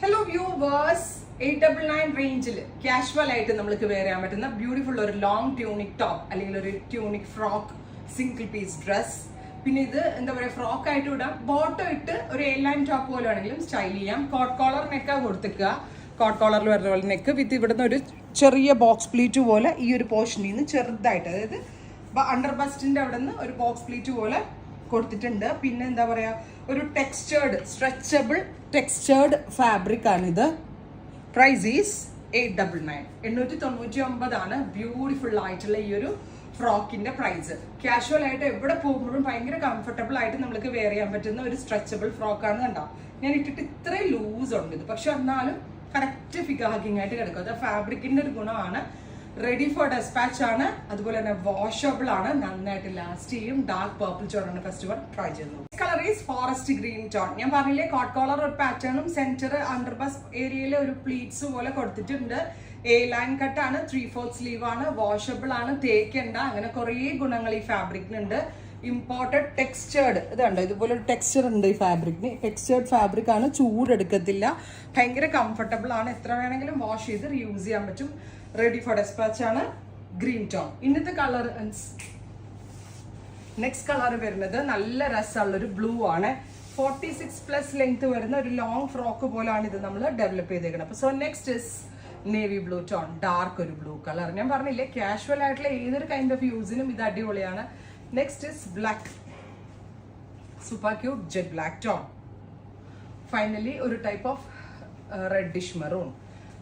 Hello viewers, 899 റേഞ്ചിൽ casual ആയിട്ട് നമ്മൾക്ക് വെയർ ചെയ്യാൻ പറ്റുന്ന ബ്യൂട്ടിഫുൾ ഒരു ലോങ് ട്യൂണിക് ടോപ്പ് അല്ലെങ്കിൽ ഒരു tunic frock single piece dress. പിന്നെ ഇത് എന്താ പറയുക, ഫ്രോക്ക് ആയിട്ട് ഇടാം, ബോട്ടം ഇട്ട് ഒരു എ ലൈൻ ടോപ്പ് പോലെ വേണമെങ്കിലും സ്റ്റൈൽ ചെയ്യാം. കോട്ട് കോളർ നെക്കാ കൊടുത്തിക്കുക, കോട്ട് കോളറിൽ വരുന്ന പോലെ നെക്ക് വിത്ത് ഇവിടുന്ന് ഒരു ചെറിയ ബോക്സ് പ്ലീറ്റ് പോലെ ഈ ഒരു പോർഷനിൽ നിന്ന് ചെറുതായിട്ട്, അതായത് അണ്ടർ ബസ്റ്റിന്റെ അവിടെ നിന്ന് ഒരു ബോക്സ് പ്ലീറ്റ് പോലെ കൊടുത്തിട്ടുണ്ട്. പിന്നെ എന്താ പറയാ, ഒരു ടെക്സ്ചേർഡ് സ്ട്രെച്ചബിൾ ടെക്സ്ചേർഡ് ഫാബ്രിക് ആണിത്. പ്രൈസ് ഈസ് 899, 899 ആണ് ബ്യൂട്ടിഫുൾ ആയിട്ടുള്ള ഈ ഒരു ഫ്രോക്കിന്റെ പ്രൈസ്. കാഷ്വൽ ആയിട്ട് എവിടെ പോകുമ്പോഴും ഭയങ്കര കംഫർട്ടബിൾ ആയിട്ട് നമുക്ക് വെയർ ചെയ്യാൻ പറ്റുന്ന ഒരു സ്ട്രെച്ചബിൾ ഫ്രോക്കാണ്. കണ്ടോ, ഞാൻ ഇട്ടിട്ട് ഇത്രയും ലൂസ് ഉണ്ട് ഇത്, പക്ഷെ എന്നാലും കറക്റ്റ് ഫിഗർ ഹക്കിംഗ് ആയിട്ട് കിടക്കും. അത് ഫാബ്രിക്കിന്റെ ഒരു ഗുണമാണ്. റെഡി ഫോർ ഡെസ്പാച്ച് ആണ്, അതുപോലെ തന്നെ വാഷബിൾ ആണ്, നന്നായിട്ട് ലാസ്റ്റ് ചെയ്യും. ഡാർക്ക് പർപ്പിൾ ടോൺ ആണ് ഫസ്റ്റ് വൺ ട്രൈ ചെയ്യുന്നത്. Colour is forest green tone. ഞാൻ പറഞ്ഞില്ലേ, കോട്ട് കോളർ ഒരു പാറ്റേണും സെന്റർ അണ്ടർ ബസ് ഏരിയയിൽ ഒരു പ്ലീറ്റ്സ് പോലെ കൊടുത്തിട്ടുണ്ട്. എ ലൈൻ കട്ടാണ്, 3/4 സ്ലീവ് ആണ്, വാഷബിൾ ആണ്, തേക്കണ്ട, അങ്ങനെ കുറേ ഗുണങ്ങൾ ഈ ഫാബ്രിക്കിനുണ്ട്. ഇമ്പോർട്ടഡ് ടെക്സ്ചേർഡ്, ഇതുണ്ടോ, ഇതുപോലെ ഒരു ടെക്സ്ചർ ഉണ്ട് ഈ ഫാബ്രിക്കിന്. ടെക്സ്ചേർഡ് ഫാബ്രിക് ആണ്, ചൂടെടുക്കത്തില്ല, ഭയങ്കര കംഫർട്ടബിൾ ആണ്, എത്ര വേണമെങ്കിലും വാഷ് ചെയ്ത് റീയൂസ് ചെയ്യാൻ പറ്റും. റെഡി ഫോർ ഡെസ്പാച്ച് ആണ്, ഗ്രീൻ ടോൺ. ഇന്നത്തെ കളർ, നെക്സ്റ്റ് കളർ വരുന്നത് നല്ല രസമുള്ള ഒരു ബ്ലൂ ആണ്. 46+ ലെങ്ത് വരുന്ന ഒരു ലോങ് ഫ്രോക്ക് പോലാണ് ഇത് നമ്മൾ ഡെവലപ്പ് ചെയ്തേക്കുന്നത്. അപ്പൊ so next is navy blue tone, dark ഒരു ബ്ലൂ കളർ. ഞാൻ പറഞ്ഞില്ലേ, കാഷ്വൽ ആയിട്ടുള്ള ഏതൊരു കൈൻഡ് ഓഫ് യൂസിനും ഇത് അടിപൊളിയാണ്. Next is black, super cute jet black tone. Finally ഒരു ടൈപ്പ് ഓഫ് റെഡിഷ് മെറൂൺ.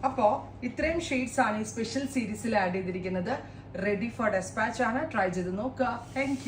അപ്പോൾ ഇത്രയും ഷെയ്ഡ്സ് ആണ് ഈ സ്പെഷ്യൽ സീരീസിൽ ആഡ് ചെയ്തിരിക്കുന്നത്. റെഡി ഫോർ ഡെസ്പാച്ച് ആണ്, ട്രൈ ചെയ്ത് നോക്കുക. Thank you.